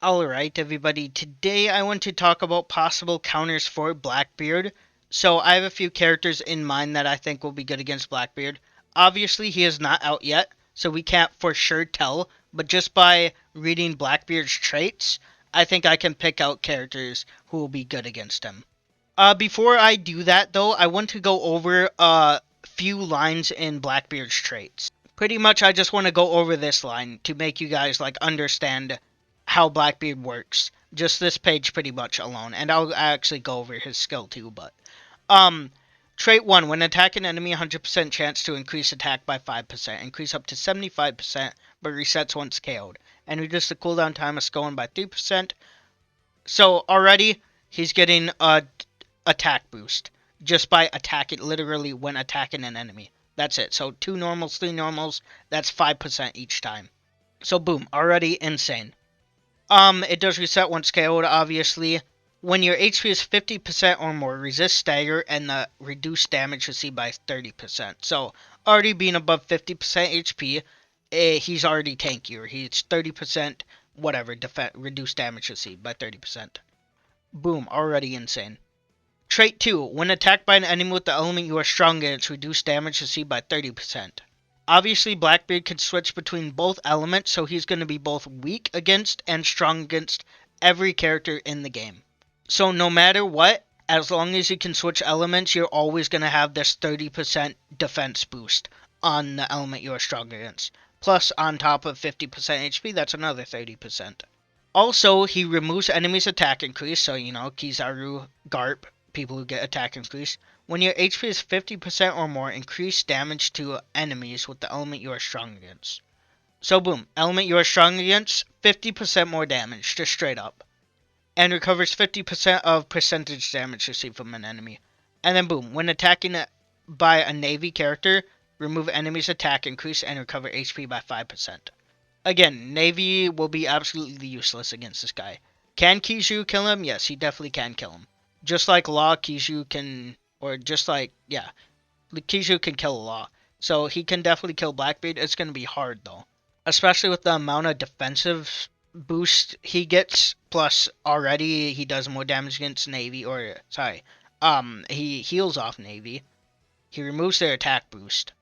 Alright everybody, today I want to talk about possible counters for Blackbeard. So I have a few characters in mind that I think will be good against Blackbeard. Obviously he is not out yet, so we can't for sure tell, but just by reading Blackbeard's traits, I think I can pick out characters who will be good against him. Before I do that though, I want to go over a few lines in Blackbeard's traits. Pretty much I just want to go over this line to make you guys understand how Blackbeard works. Just this page pretty much alone. And I'll actually go over his skill too, but trait 1, when attacking enemy, 100% chance to increase attack by 5%, increase up to 75%, but resets once KO'd, and reduce the cooldown time of skill 1 by 3%. So already he's getting a attack boost just by attacking, literally when attacking an enemy. That's it. So 2 normals, 3 normals, that's 5% each time. So boom, already insane. It does reset once KO'd, obviously. When your HP is 50% or more, resist stagger and the reduced damage received by 30%. So, already being above 50% HP, he's already tankier. He's 30%, whatever, reduced damage received by 30%. Boom, already insane. Trait 2, when attacked by an enemy with the element you are strong against, reduced damage received by 30%. Obviously, Blackbeard can switch between both elements, so he's going to be both weak against and strong against every character in the game. So no matter what, as long as you can switch elements, you're always going to have this 30% defense boost on the element you are strong against. Plus, on top of 50% HP, that's another 30%. Also, he removes enemies' attack increase, so, Kizaru, Garp, people who get attack increase. When your HP is 50% or more, increase damage to enemies with the element you are strong against. So boom, element you are strong against, 50% more damage, just straight up. And recovers 50% of percentage damage received from an enemy. And then boom, when attacking by a Navy character, remove enemies' attack increase and recover HP by 5%. Again, Navy will be absolutely useless against this guy. Can Kizu kill him? Yes, he definitely can kill him. Just like Law, Kizu can... Or just like, yeah, Kizu can kill Law. So he can definitely kill Blackbeard. It's going to be hard, though. Especially with the amount of defensive boost he gets. Plus, already he does more damage against Navy. Or, sorry, he heals off Navy. He removes their attack boost.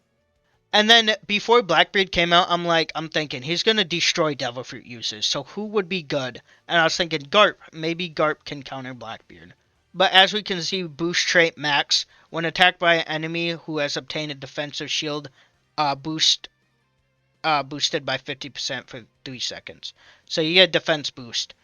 And then, before Blackbeard came out, I'm thinking, he's going to destroy Devil Fruit users. So who would be good? And I was thinking, Garp. Maybe Garp can counter Blackbeard. But as we can see, boost trait max, when attacked by an enemy who has obtained a defensive shield, boosted by 50% for 3 seconds. So you get defense boost.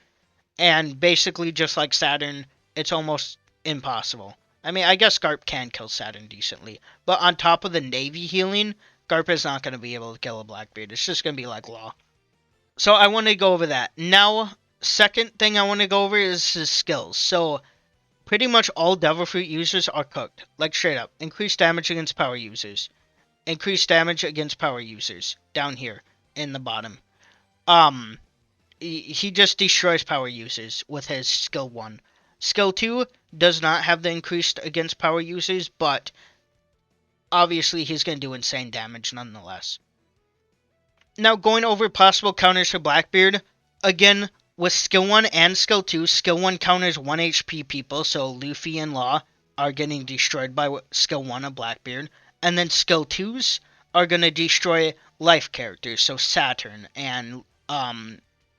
And basically, just like Saturn, it's almost impossible. I mean, I guess Garp can kill Saturn decently. But on top of the Navy healing, Garp is not going to be able to kill a Blackbeard. It's just going to be like Law. So I want to go over that. Now, second thing I want to go over is his skills. So pretty much all Devil Fruit users are cooked. Like straight up. Increased damage against power users. Increased damage against power users. Down here. In the bottom. He just destroys power users with his skill 1. Skill 2 does not have the increased against power users, but obviously he's going to do insane damage nonetheless. Now going over possible counters for Blackbeard. Again, with skill 1 and skill 2, skill 1 counters 1 HP people, so Luffy and Law are getting destroyed by skill 1 of Blackbeard. And then skill 2s are going to destroy life characters, so Saturn and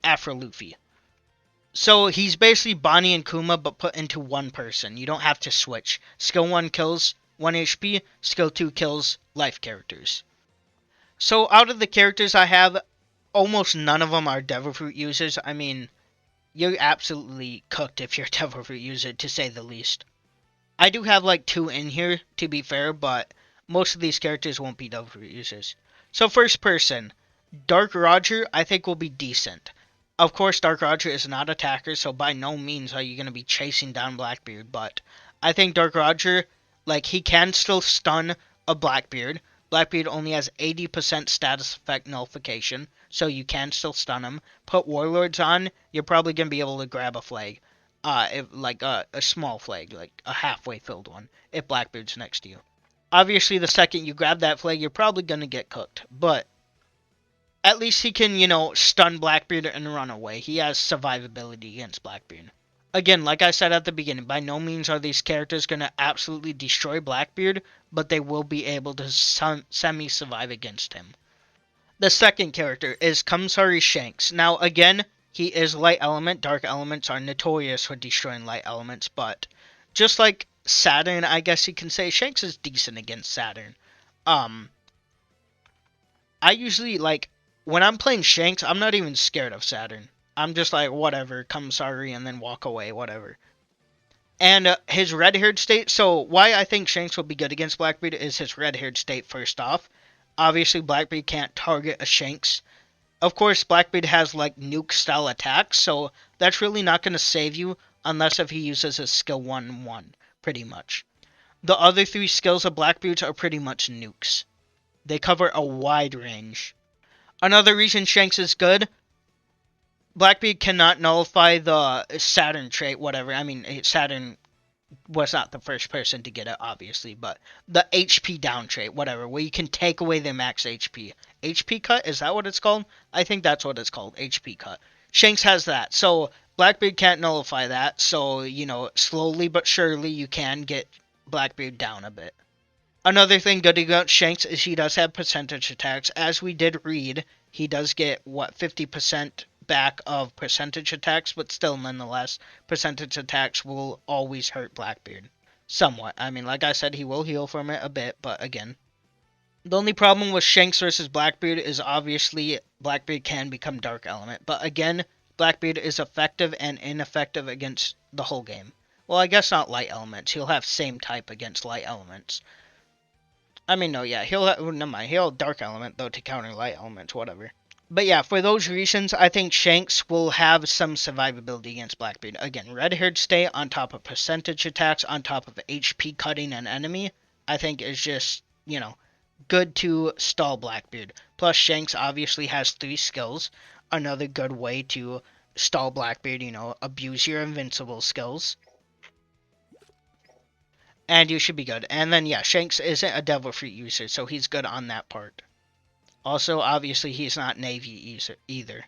Afro Luffy. So he's basically Bonnie and Kuma, but put into one person. You don't have to switch. Skill 1 kills 1 HP, skill 2 kills life characters. So out of the characters I have, almost none of them are Devil Fruit users. I mean, you're absolutely cooked if you're a Devil Fruit user, to say the least. I do have like 2 in here, to be fair, but most of these characters won't be Devil Fruit users. So first person, Dark Roger, I think will be decent. Of course, Dark Roger is not attacker, so by no means are you going to be chasing down Blackbeard, but I think Dark Roger, he can still stun a Blackbeard. Blackbeard only has 80% status effect nullification, so you can still stun him. Put Warlords on, you're probably going to be able to grab a flag. A small flag, like a halfway filled one, if Blackbeard's next to you. Obviously, the second you grab that flag, you're probably going to get cooked, but At least he can, stun Blackbeard and run away. He has survivability against Blackbeard. Again, like I said at the beginning, by no means are these characters going to absolutely destroy Blackbeard, but they will be able to semi-survive against him. The second character is Kamsari Shanks. Now, again, he is light element. Dark elements are notorious for destroying light elements, but just like Saturn, I guess you can say, Shanks is decent against Saturn. I usually, when I'm playing Shanks, I'm not even scared of Saturn. I'm just like, whatever, Kamsari, and then walk away, whatever. And his red-haired state, so why I think Shanks will be good against Blackbeard is his red-haired state first off. Obviously, Blackbeard can't target a Shanks. Of course, Blackbeard has, nuke-style attacks, so that's really not going to save you unless if he uses his skill 1-1, pretty much. The other three skills of Blackbeard's are pretty much nukes. They cover a wide range. Another reason Shanks is good, Blackbeard cannot nullify the Saturn trait, whatever. I mean, Saturn was not the first person to get it, obviously, but the HP down trait, whatever, where you can take away their max HP. HP cut, is that what it's called? I think that's what it's called, HP cut. Shanks has that, so Blackbeard can't nullify that, so, slowly but surely you can get Blackbeard down a bit. Another thing good about Shanks is he does have percentage attacks. As we did read, he does get, 50% back of percentage attacks, but still, nonetheless, percentage attacks will always hurt Blackbeard. Somewhat. I mean, like I said, he will heal from it a bit, but again. The only problem with Shanks versus Blackbeard is obviously Blackbeard can become Dark Element, but again, Blackbeard is effective and ineffective against the whole game. Well, I guess not Light Elements. He'll have same type against Light Elements. I mean, no, yeah, he'll have Dark Element, though, to counter Light Elements, whatever. But yeah, for those reasons, I think Shanks will have some survivability against Blackbeard. Again, red-haired state on top of percentage attacks, on top of HP cutting an enemy, I think is just, good to stall Blackbeard. Plus, Shanks obviously has 3 skills. Another good way to stall Blackbeard, abuse your invincible skills. And you should be good. And then, yeah, Shanks isn't a Devil Fruit user, so he's good on that part. Also, obviously, he's not Navy either.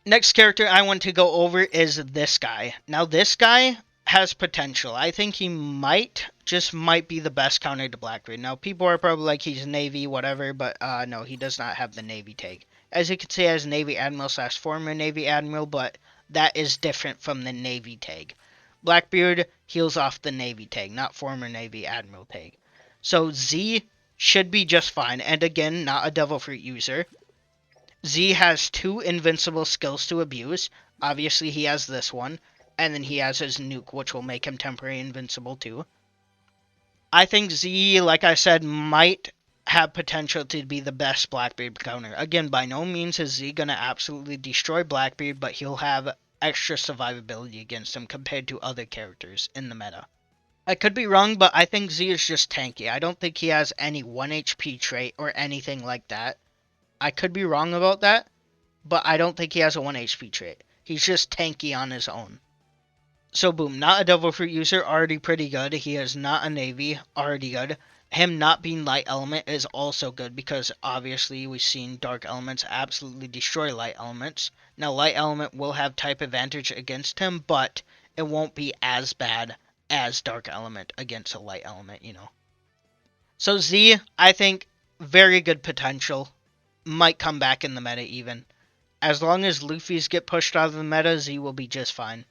Next character I want to go over is this guy. Now, this guy has potential. I think he might be the best counter to Blackbeard. Now, people are probably like, he's Navy, whatever, but no, he does not have the Navy tag. As you can see, as Navy Admiral / former Navy Admiral, but that is different from the Navy tag. Blackbeard heals off the Navy tag, not former Navy Admiral tag. So, Z should be just fine, and again, not a Devil Fruit user. Z has 2 invincible skills to abuse. Obviously, he has this one, and then he has his nuke, which will make him temporarily invincible too. I think Z, like I said, might have potential to be the best Blackbeard counter. Again, by no means is Z going to absolutely destroy Blackbeard, but he'll have extra survivability against him compared to other characters in the meta. I could be wrong, but I think Z is just tanky. I don't think he has any 1 HP trait or anything like that. I could be wrong about that, but I don't think he has a 1 HP trait. He's just tanky on his own. So boom, not a Devil Fruit user, already pretty good. He is not a Navy, already good. Him not being Light Element is also good because obviously we've seen Dark Elements absolutely destroy Light Elements. Now Light Element will have type advantage against him, but it won't be as bad as Dark Element against a Light Element, So Z, I think, very good potential. Might come back in the meta even. As long as Luffy's get pushed out of the meta, Z will be just fine.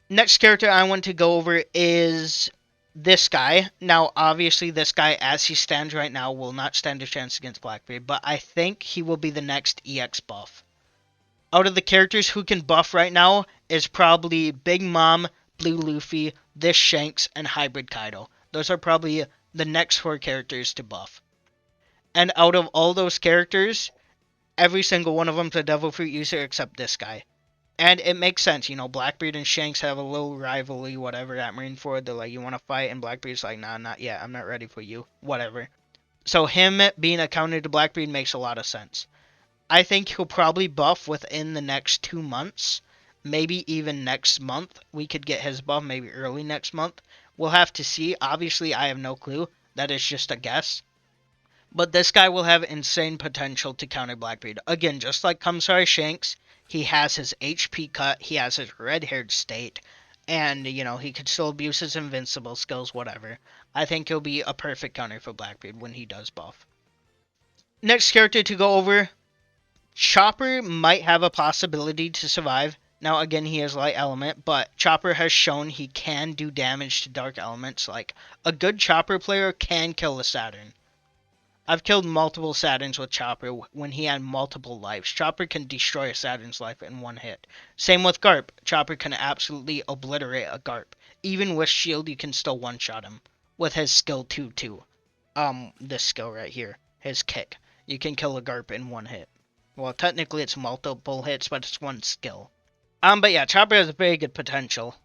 Next character I want to go over is this guy. Now, obviously, this guy, as he stands right now, will not stand a chance against Blackbeard, but I think he will be the next EX buff. Out of the characters who can buff right now is probably Big Mom, Blue Luffy, this Shanks, and Hybrid Kaido. Those are probably the next 4 characters to buff. And out of all those characters, every single one of them's a Devil Fruit user except this guy. And it makes sense, Blackbeard and Shanks have a little rivalry, whatever, at Marineford. They're like, you want to fight? And Blackbeard's like, nah, not yet. I'm not ready for you. Whatever. So him being a counter to Blackbeard makes a lot of sense. I think he'll probably buff within the next 2 months. Maybe even next month. We could get his buff maybe early next month. We'll have to see. Obviously, I have no clue. That is just a guess. But this guy will have insane potential to counter Blackbeard. Again, just like Kamsari Shanks, he has his HP cut, he has his red-haired state, and, you know, he could still abuse his invincible skills, whatever. I think he'll be a perfect counter for Blackbeard when he does buff. Next character to go over, Chopper might have a possibility to survive. Now, again, he has light element, but Chopper has shown he can do damage to dark elements. Like, a good Chopper player can kill a Saturn. I've killed multiple Saturns with Chopper when he had multiple lives. Chopper can destroy a Saturn's life in one hit. Same with Garp. Chopper can absolutely obliterate a Garp. Even with shield, you can still one-shot him. With his skill 2 too. This skill right here. His kick. You can kill a Garp in one hit. Well, technically it's multiple hits, but it's one skill. But yeah, Chopper has very good potential.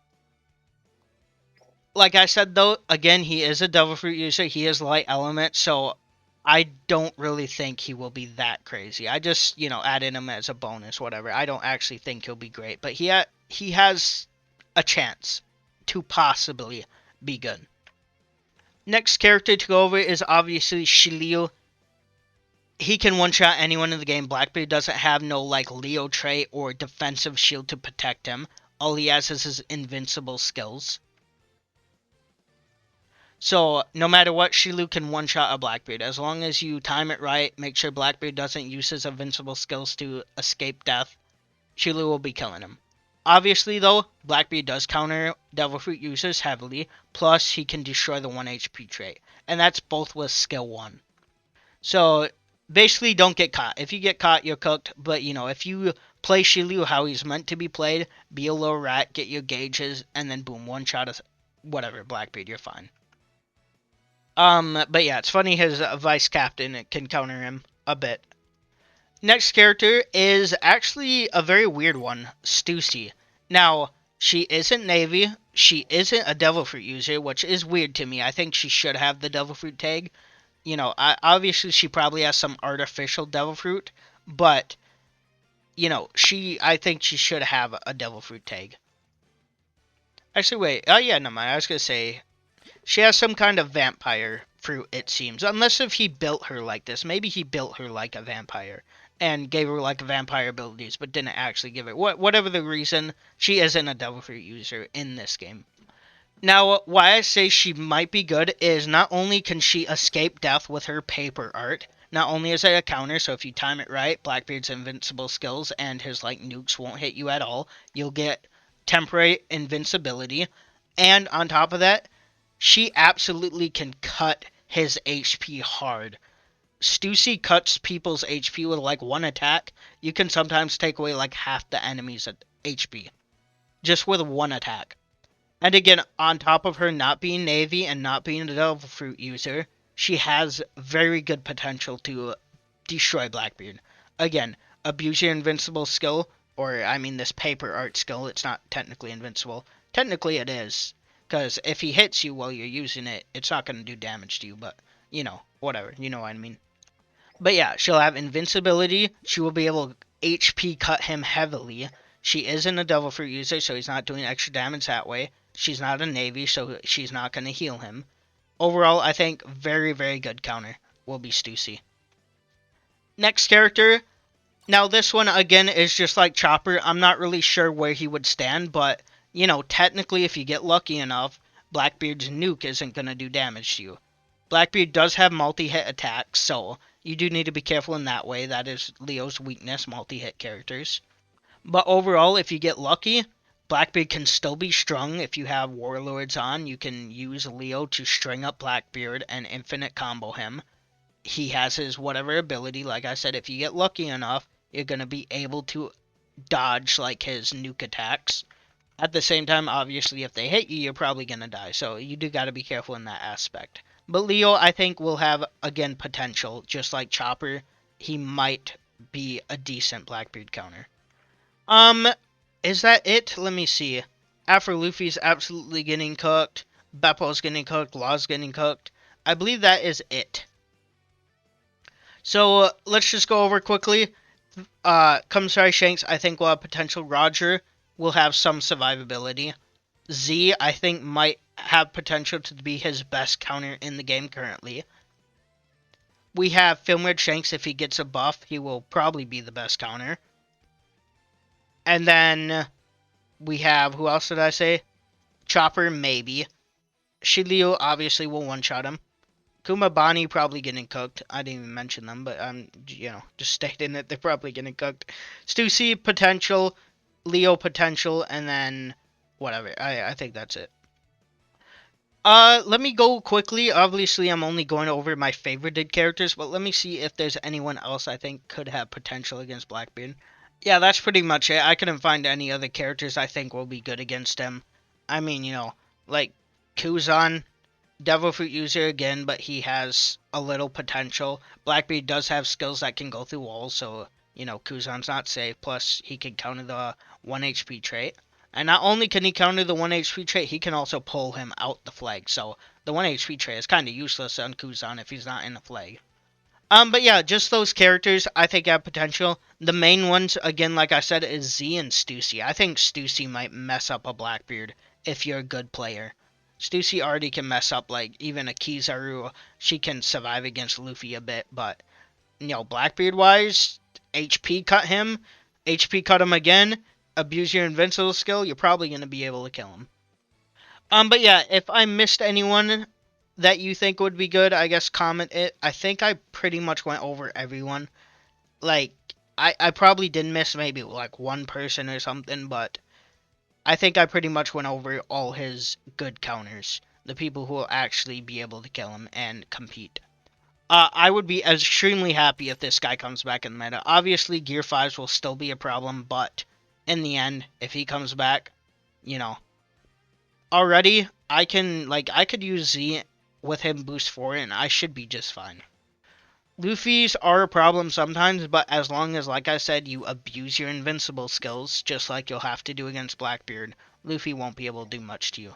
Like I said though, again, he is a Devil Fruit user. He is light element, so I don't really think he will be that crazy. I just, you know, added him as a bonus, whatever. I don't actually think he'll be great, but he has a chance to possibly be good. Next character to go over is obviously Shiryu. He can one-shot anyone in the game. Blackbeard doesn't have no, like, Leo trait or defensive shield to protect him. All he has is his invincible skills. So, no matter what, Shiryu can one-shot a Blackbeard. As long as you time it right, make sure Blackbeard doesn't use his invincible skills to escape death, Shiryu will be killing him. Obviously, though, Blackbeard does counter Devil Fruit users heavily, plus he can destroy the 1 HP trait. And that's both with skill 1. So, basically, don't get caught. If you get caught, you're cooked. But, you know, if you play Shiryu how he's meant to be played, be a little rat, get your gauges, and then boom, one-shot of whatever, Blackbeard, you're fine. But yeah, it's funny his vice captain can counter him a bit. Next character is actually a very weird one, Stussy. Now, she isn't Navy, she isn't a Devil Fruit user, which is weird to me. I think she should have the Devil Fruit tag. You know, obviously she probably has some artificial Devil Fruit, but, you know, I think she should have a Devil Fruit tag. Actually, wait, oh yeah, no mind, I was gonna say, she has some kind of vampire fruit, it seems. Unless if he built her like this. Maybe he built her like a vampire. And gave her like vampire abilities, but didn't actually give it. Whatever the reason, she isn't a Devil Fruit user in this game. Now, why I say she might be good is not only can she escape death with her paper art, not only is it a counter, so if you time it right, Blackbeard's invincible skills and his like nukes won't hit you at all. You'll get temporary invincibility. And on top of that, she absolutely can cut his HP hard. Stussy cuts people's HP with like one attack. You can sometimes take away like half the enemy's HP. Just with one attack. And again, on top of her not being Navy and not being a Devil Fruit user, she has very good potential to destroy Blackbeard. Again, abuse your invincible skill, or I mean this paper art skill, it's not technically invincible. Technically it is. Because if he hits you while you're using it, it's not going to do damage to you, but, you know, whatever, you know what I mean. But yeah, she'll have invincibility, she will be able to HP cut him heavily. She isn't a Devil Fruit user, so he's not doing extra damage that way. She's not a Navy, so she's not going to heal him. Overall, I think very, very good counter will be Stussy. Next character, now this one, again, is just like Chopper. I'm not really sure where he would stand, but you know, technically, if you get lucky enough, Blackbeard's nuke isn't going to do damage to you. Blackbeard does have multi-hit attacks, so you do need to be careful in that way. That is Leo's weakness, multi-hit characters. But overall, if you get lucky, Blackbeard can still be strung. If you have Warlords on, you can use Leo to string up Blackbeard and infinite combo him. He has his whatever ability. Like I said, if you get lucky enough, you're going to be able to dodge like his nuke attacks. At the same time, obviously, if they hit you, you're probably going to die. So you do got to be careful in that aspect. But Leo, I think, will have, again, potential. Just like Chopper, he might be a decent Blackbeard counter. Is that it? Let me see. After Luffy's absolutely getting cooked, Beppo's getting cooked, Law's getting cooked. I believe that is it. So, let's just go over quickly. Kamsari Shanks, I think, will have potential. Roger will have some survivability. Z, I think, might have potential to be his best counter in the game currently. we have Filmred Shanks. If he gets a buff, he will probably be the best counter. And then we have, who else did I say? Chopper, maybe. Shiryu obviously will one-shot him. Kuma, Bonnie probably getting cooked. I didn't even mention them, but I'm, just stating that they're probably getting cooked. Stussy, potential. Leo, potential. And then, whatever. I think that's it. Let me go quickly. Obviously, I'm only going over my favorited characters, but let me see if there's anyone else I think could have potential against Blackbeard. Yeah, that's pretty much it. I couldn't find any other characters I think will be good against him. I mean, like Kuzan, Devil Fruit user again, but he has a little potential. Blackbeard does have skills that can go through walls, so, Kuzan's not safe. Plus, he can counter the 1 HP trait. And not only can he counter the 1 HP trait, he can also pull him out the flag. So, the 1 HP trait is kind of useless on Kuzan if he's not in the flag. But yeah, just those characters I think have potential. The main ones, again, like I said, is Z and Stussy. I think Stussy might mess up a Blackbeard if you're a good player. Stussy already can mess up, like, even a Kizaru. She can survive against Luffy a bit, but, Blackbeard-wise, HP cut him again, abuse your invincible skill, you're probably going to be able to kill him. But yeah, if I missed anyone that you think would be good, I guess comment it. I think I pretty much went over everyone. Like, I probably did miss maybe, like, one person or something, but I think I pretty much went over all his good counters. The people who will actually be able to kill him and compete. I would be extremely happy if this guy comes back in the meta. Obviously, Gear 5s will still be a problem, but in the end, if he comes back, already, I could use Z with him boost 4 and I should be just fine. Luffy's are a problem sometimes, but as long as, like I said, you abuse your invincible skills, just like you'll have to do against Blackbeard, Luffy won't be able to do much to you.